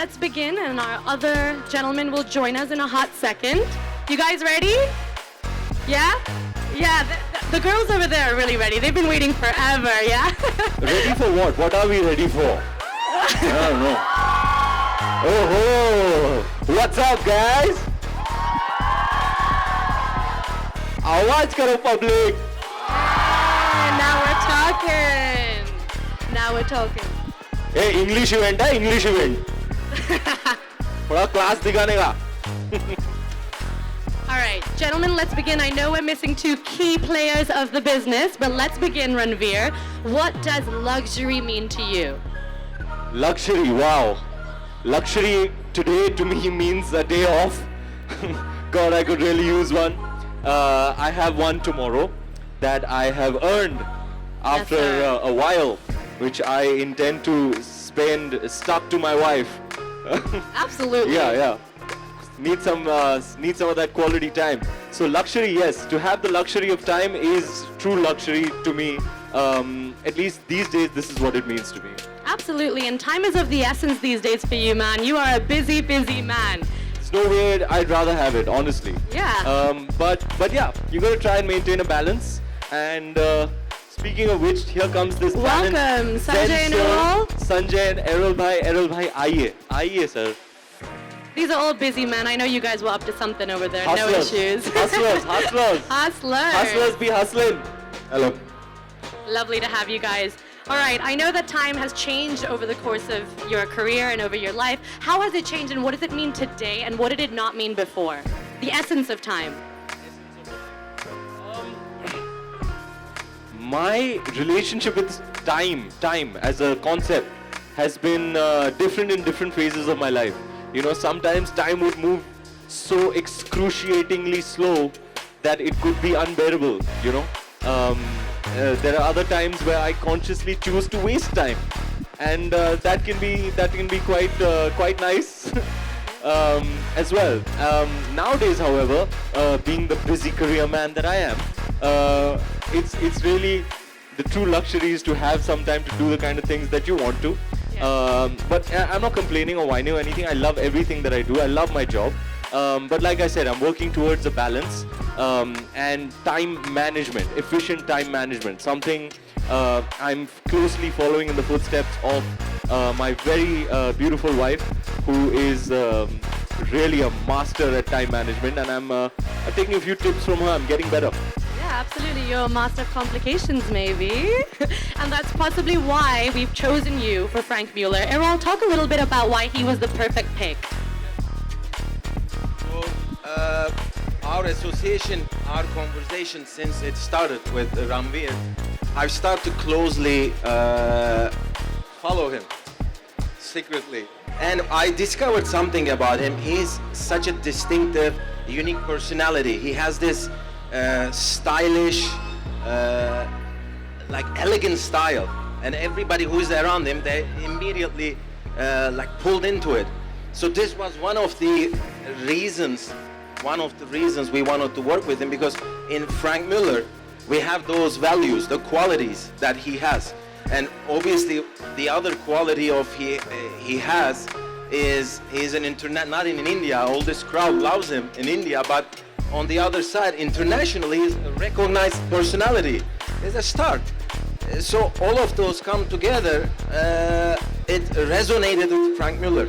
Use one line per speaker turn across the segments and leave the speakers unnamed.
let's begin, and our other gentlemen will join us in a hot second. You guys ready? Yeah? Yeah, the girls over there are really ready. They've been waiting forever, yeah?
Ready for what? What are we ready for? I don't know. Oh, what's up, guys? आवाज करो public.
Now we're talking. Now we're talking.
Hey, English event है, English event. थोड़ा class दिखाने का.
All right, gentlemen, let's begin. I know we're missing two key players of the business, but let's begin, Ranveer. What does luxury mean to you?
Luxury, wow. Luxury today to me means a day off. God, I could really use one. I have one tomorrow that I have earned after a while, which I intend to spend stuck to my wife.
Absolutely.
Yeah. Need some of that quality time. So luxury, yes. To have the luxury of time is true luxury to me. At least these days, this is what it means to me.
Absolutely, and time is of the essence these days for you, man. You are a busy, busy man.
There's no way I'd rather have it, honestly.
Yeah.
But yeah, you got to try and maintain a balance. And speaking of which, here comes this
Welcome,
talent.
Sanjay and Erol.
Sanjay and Erol bhai, आइए sir.
These are all busy men. I know you guys were up to something over there.
Hustlers.
No issues.
Hustlers. Hustlers be hustling. Hello.
Lovely to have you guys. All right, I know that time has changed over the course of your career and over your life. How has it changed, and what does it mean today, and what did it not mean before? The essence of time.
My relationship with time as a concept has been different in different phases of my life. You know, sometimes time would move so excruciatingly slow that it could be unbearable, you know. There are other times where I consciously choose to waste time, and that can be quite nice as well. Nowadays, however, being the busy career man that I am, it's really the true luxury is to have some time to do the kind of things that you want to. But I'm not complaining or whining or anything. I love everything that I do. I love my job. But like I said, I'm working towards a balance and time management, efficient time management. Something I'm closely following in the footsteps of my very beautiful wife, who is really a master at time management. And I'm taking a few tips from her. I'm getting better.
Yeah, absolutely. You're a master of complications, maybe. And that's possibly why we've chosen you for Franck Muller. Erol, talk a little bit about why he was the perfect pick.
Our association, our conversation since it started with Ranveer, I've started to closely follow him secretly. And I discovered something about him. He's such a distinctive, unique personality. He has this stylish, like elegant style. And everybody who is around him, they immediately like pulled into it. So this was one of the reasons we wanted to work with him, because in Franck Muller we have those values, the qualities that he has, and obviously the other quality of he has is he's an internet, not in India, all this crowd loves him in India, but on the other side internationally he's a recognized personality, he's a star. So all of those come together, it resonated with Franck Muller.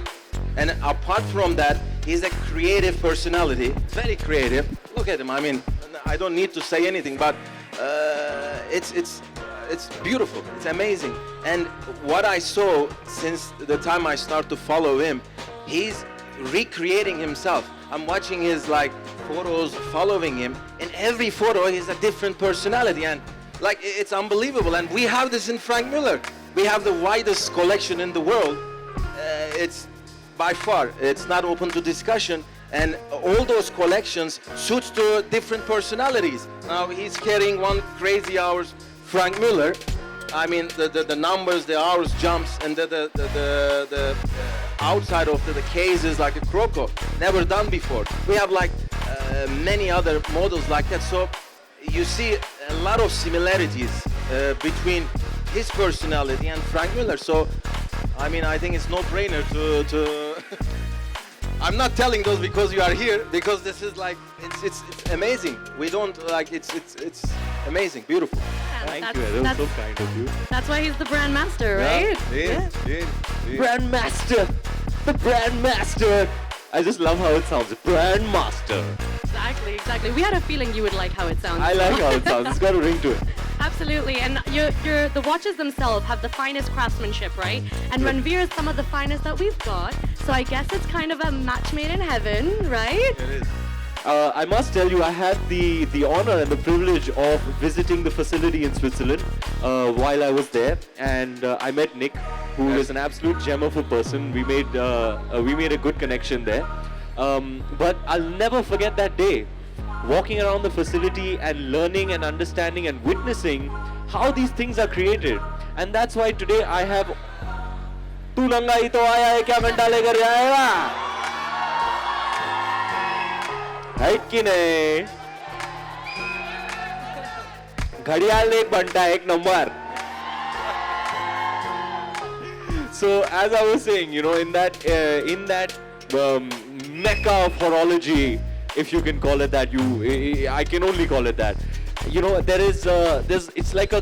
And apart from that, he's a creative personality, very creative. Look at him, I mean, I don't need to say anything, but it's beautiful, it's amazing. And what I saw since the time I started to follow him, he's recreating himself. I'm watching his like photos, following him. In every photo, he's a different personality, and like it's unbelievable. And we have this in Franck Muller. We have the widest collection in the world. It's by far, it's not open to discussion, and all those collections suits to different personalities. Now he's carrying one crazy hours Franck Muller. I mean the numbers, the hours jumps, and the outside of the case is like a croco, never done before. We have like many other models like that, so you see a lot of similarities between his personality and Franck Muller. So I mean, I think it's no-brainer to I'm not telling those because you are here, because this is like, it's amazing. We don't, like, it's amazing, beautiful.
Thank you. That was so kind of you.
That's why he's the brand master, right?
Yeah.
Brand master. The brand master. I just love how it sounds. Brand master.
Exactly. We had a feeling you would like how it sounds.
I like how it sounds. It's got a ring to it.
Absolutely, and the watches themselves have the finest craftsmanship, right? And Ranveer is some of the finest that we've got. So I guess it's kind of a match made in heaven, right?
It is.
I must tell you, I had the honor and the privilege of visiting the facility in Switzerland while I was there, and I met Nick, who is an absolute gem of a person. We made a good connection there. But I'll never forget that day, walking around the facility and learning and understanding and witnessing how these things are created. And that's why today I have तू नंगा ही तो आया है क्या घंटा लेकर जाएगा है कि नहीं घड़ियाल एक घंटा एक number. So as I was saying, you know, in that mecca of horology, if you can call it that, I can only call it that. You know, it's like a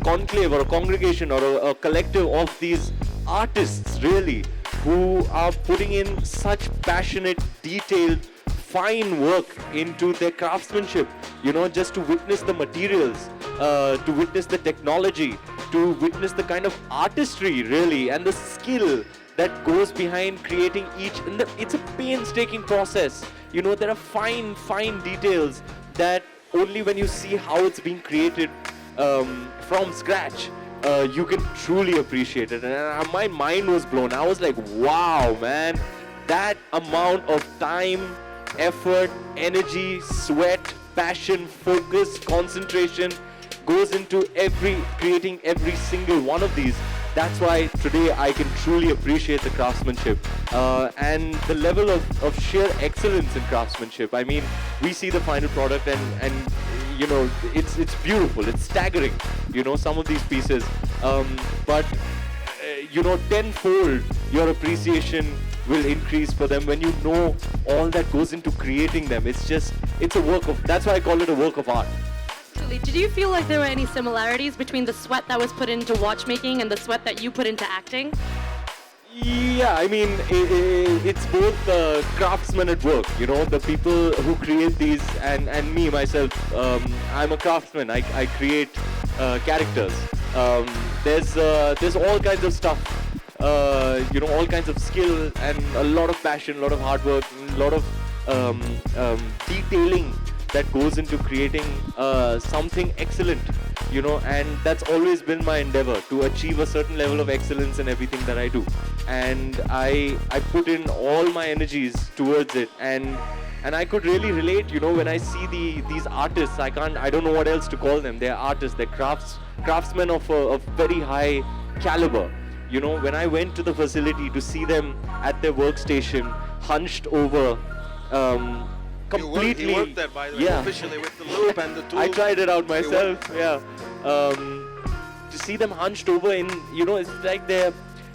conclave or a congregation or a collective of these artists, really, who are putting in such passionate, detailed, fine work into their craftsmanship. You know, just to witness the materials, to witness the technology, to witness the kind of artistry, really, and the skill that goes behind creating each. And it's a painstaking process. You know, there are fine details that only when you see how it's being created from scratch, you can truly appreciate it. And my mind was blown. I was like, wow, man, that amount of time, effort, energy, sweat, passion, focus, concentration goes into creating every single one of these. That's why today I can truly appreciate the craftsmanship and the level of sheer excellence in craftsmanship. I mean, we see the final product and you know, it's beautiful, it's staggering, you know, some of these pieces. But you know, tenfold your appreciation will increase for them when you know all that goes into creating them. It's a work of, that's why I call it a work of art.
Did you feel like there were any similarities between the sweat that was put into watchmaking and the sweat that you put into acting?
Yeah, I mean, it's both craftsmen at work, you know, the people who create these, and me, myself, I'm a craftsman, I create characters. There's all kinds of stuff, you know, all kinds of skill and a lot of passion, a lot of hard work, a lot of detailing that goes into creating something excellent, you know, and that's always been my endeavor, to achieve a certain level of excellence in everything that I do. And I put in all my energies towards it, and I could really relate, you know, when I see these artists. I don't know what else to call them. They're artists, they're craftsmen of very high caliber. You know, when I went to the facility to see them at their workstation, hunched over, completely.
He worked there, by the way, officially, with the loop and the tool.
I tried it out myself. Yeah. To see them hunched over in, you know, it's like they're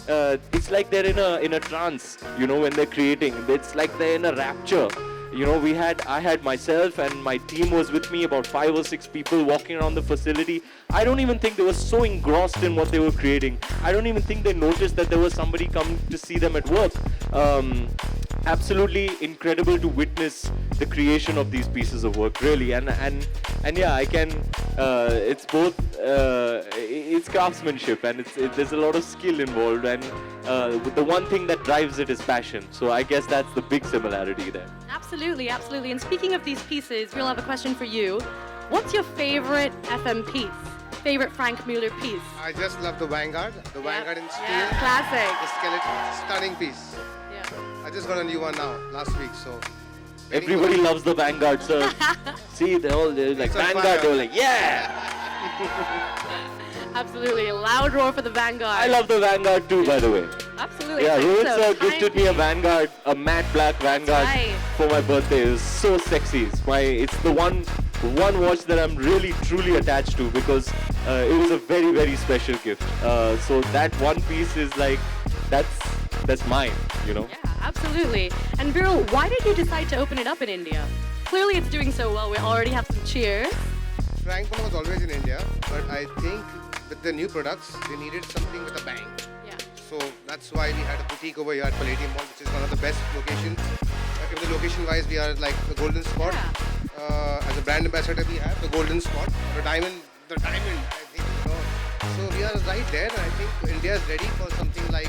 in a trance. You know, when they're creating, it's like they're in a rapture. You know, I had myself and my team was with me, about 5 or 6 people walking around the facility. I don't even think they were so engrossed in what they were creating. I don't even think they noticed that there was somebody coming to see them at work. Absolutely incredible to witness the creation of these pieces of work, really. And yeah, I can. It's both. It's craftsmanship, and there's a lot of skill involved, and the one thing that drives it is passion. So I guess that's the big similarity there.
Absolutely. And speaking of these pieces, we'll have a question for you. What's your favorite FM piece? Favorite Franck Muller piece?
I just love the Vanguard. The Vanguard in steel.
Yeah, classic.
The skeleton. Stunning piece.
Yeah.
I just got a new one now, last week, so.
Everybody loves the Vanguard, sir. See, they're like, Vanguard, they're like, yeah!
Absolutely. A loud roar for the Vanguard.
I love the Vanguard too, by the way.
Absolutely.
Yeah, Rohit
So,
sir gifted me a Vanguard, a matte black Vanguard
right.
for my birthday. It was so sexy. It's the one one watch that I'm really truly attached to because it was a very, very special gift. So that one piece is like, that's mine, you know.
Yeah, absolutely. And Viraal, why did you decide to open it up in India? Clearly it's doing so well. We already have some cheers.
Franck Muller was always in India, but I think with the new products, they needed something with a bang.
Yeah.
So that's why we had a boutique over here at Palladium Mall, which is one of the best locations. Even the location-wise, we are like the golden spot. As a brand ambassador, we have the golden spot, the diamond, I think, you know. So we are right there, and I think India is ready for something like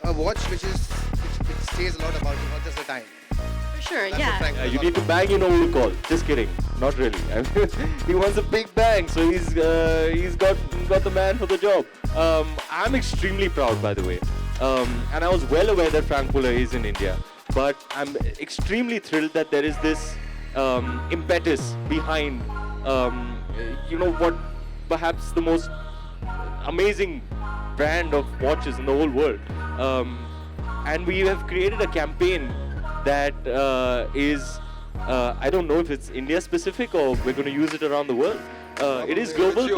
a watch which says a lot about you, not just the time.
For sure,
That's what
yeah.
Franck was
You
all
need to
about.
bang, you know who to call. Just kidding. Not really. He wants a big bang, so he's got the man for the job. I'm extremely proud, by the way. And I was well aware that Franck Muller is in India. But I'm extremely thrilled that there is this impetus behind, you know, what perhaps the most amazing brand of watches in the whole world. And we have created a campaign that is, I don't know if it's India specific or we're going to use it around the world. It is global,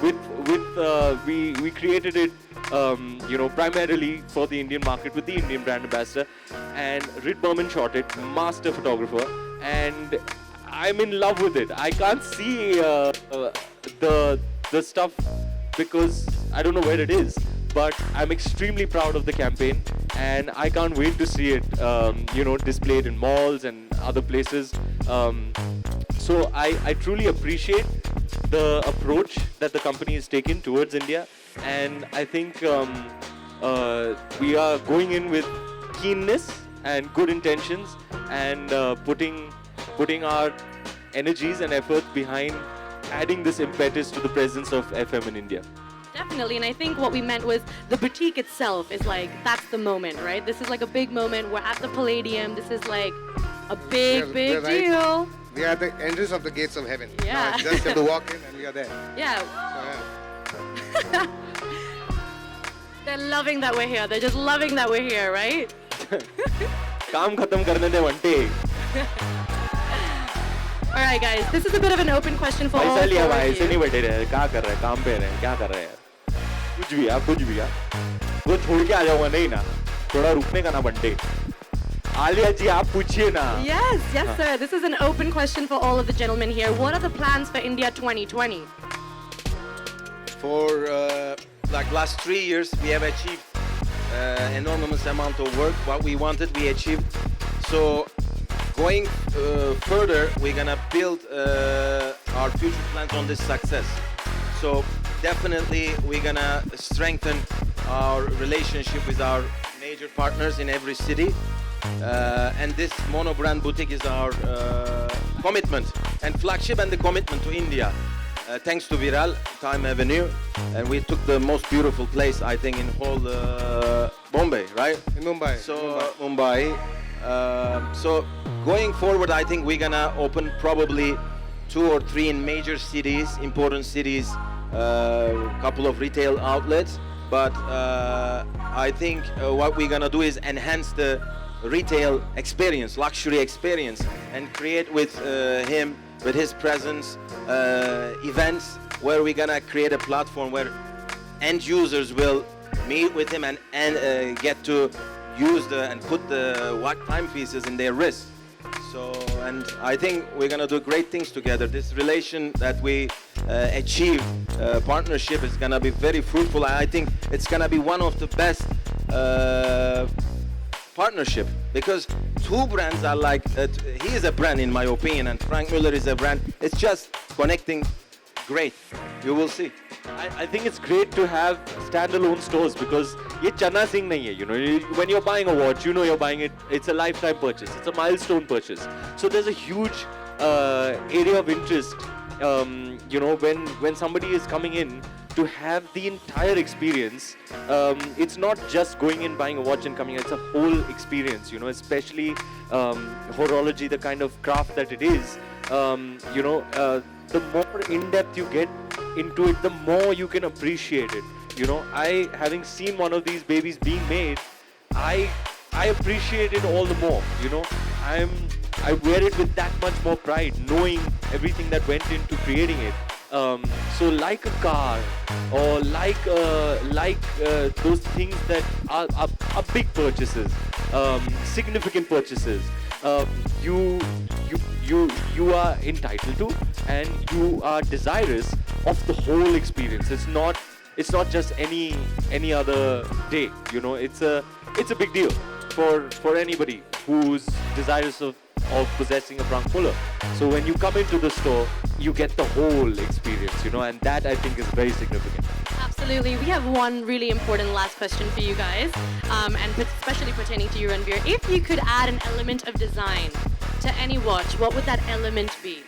but we created it, you know, primarily for the Indian market with the Indian brand ambassador. And Rit Berman shot it, master photographer, and I'm in love with it. I can't see the stuff because I don't know where it is, but I'm extremely proud of the campaign, and I can't wait to see it, you know, displayed in malls and other places. So I truly appreciate the approach that the company has taken towards India, and I think we are going in with keenness and good intentions, and putting our energies and efforts behind adding this impetus to the presence of FM in India.
Definitely, and I think what we meant was the boutique itself is like, that's the moment, right? This is like a big moment. We're at the Palladium. This is like a big
We're right.
deal.
We are at the entrance of the gates of heaven.
Yeah.
Now it's just have to walk in and we are there.
Yeah.
So, yeah.
They're loving that we're here. They're just loving that we're here, right?
काम खत्म करने दे वंटे.
All right, guys. This is a bit of an open question for all
पैसा लिया
four
भाई
of
ऐसे नहीं
you.
बैठे रहे. क्या कर रहे हैं? काम पे रहे हैं. क्या कर रहे हैं? कुछ भी यार. वो छोड़ के आ जाऊंगा नहीं ना. थोड़ा रुकने का ना बंटे. आलिया जी आप पूछिए ना.
Yes, sir. This is an open question for all of the gentlemen here. What are the plans for India 2020?
For like last 3 years, we have achieved enormous amount of work. What we wanted, we achieved. So going further, we're gonna build our future plans on this success. So definitely, we're gonna strengthen our relationship with our major partners in every city. And this mono brand boutique is our commitment and flagship and the commitment to India. Thanks to Viraal, Time Avenue, and we took the most beautiful place, I think, in whole Bombay, right?
In Mumbai.
So Mumbai. So going forward, I think we're gonna open probably 2 or 3 in major cities, important cities, couple of retail outlets. But I think what we're gonna do is enhance the retail experience, luxury experience, and create with him, with his presence, events where we're gonna create a platform where end users will meet with him and get to use and put the timepieces in their wrist. So, and I think we're gonna do great things together. This relation that we achieved, partnership, is gonna be very fruitful. I think it's gonna be one of the best partnership, because two brands are like, he is a brand in my opinion, and Franck Muller is a brand. It's just connecting great. You will see.
I think it's great to have standalone stores because ये चना सिंह नहीं है, you know. When you're buying a watch, you know you're buying it. It's a lifetime purchase. It's a milestone purchase. So there's a huge area of interest, you know, when somebody is coming in to have the entire experience. It's not just going in, buying a watch and coming out. It's a whole experience, you know, especially horology, the kind of craft that it is. You know, the more in-depth you get into it, the more you can appreciate it. You know, having seen one of these babies being made, I appreciate it all the more. You know, I wear it with that much more pride, knowing everything that went into creating it. So like a car, or like those things that are big purchases, significant purchases, you are entitled to, and you are desirous of the whole experience. It's not just any other day. You know, it's a big deal for anybody who's desirous of possessing a Franck Muller. So when you come into the store, you get the whole experience, you know, and that I think is very significant.
Absolutely. We have one really important last question for you guys, and especially pertaining to you, Ranveer. If you could add an element of design to any watch, what would that element be?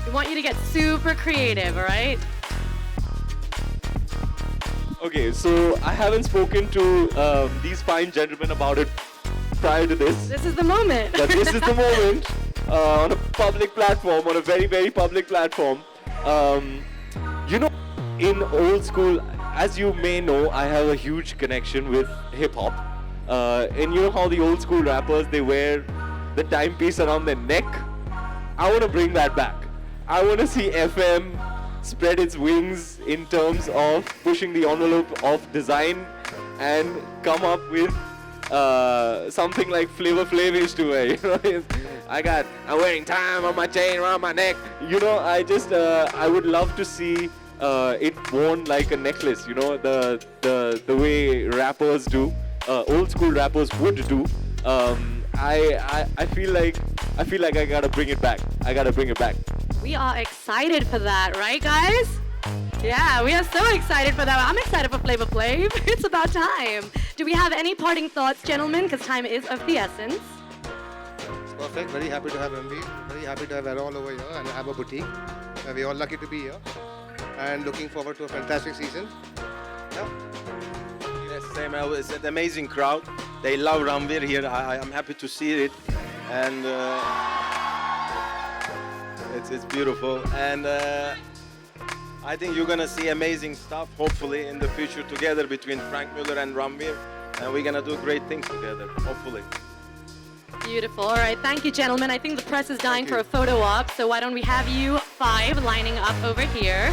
We want you to get super creative, all right?
Okay, so I haven't spoken to these fine gentlemen about it prior to this.
This is the moment.
But this is the moment on a public platform, on a very, very public platform. You know, in old school, as you may know, I have a huge connection with hip-hop. And you know how the old school rappers, they wear the timepiece around their neck? I want to bring that back. I want to see FM spread its wings in terms of pushing the envelope of design and come up with something like Flavor Flav used to wear. You know, I'm wearing time on my chain around my neck. You know, I would love to see it worn like a necklace. You know, the way rappers do, old school rappers would do. I feel like I gotta bring it back.
We are excited for that, right, guys? Yeah, we are so excited for that. I'm excited for Flavor Flav. It's about time. Do we have any parting thoughts, gentlemen? Because time is of the essence.
It's perfect. Very happy to have Ranveer. Very happy to have Erol over here and have a boutique. We're all lucky to be here. And looking forward to a fantastic season. Yeah.
Yes, same. It's an amazing crowd. They love Ranveer here. I'm happy to see it. And it's beautiful. And I think you're gonna see amazing stuff, hopefully, in the future together between Franck Muller and Ranveer, and we're gonna do great things together, hopefully.
Beautiful. All right, thank you, gentlemen. I think the press is dying for a photo op, so why don't we have you five lining up over here.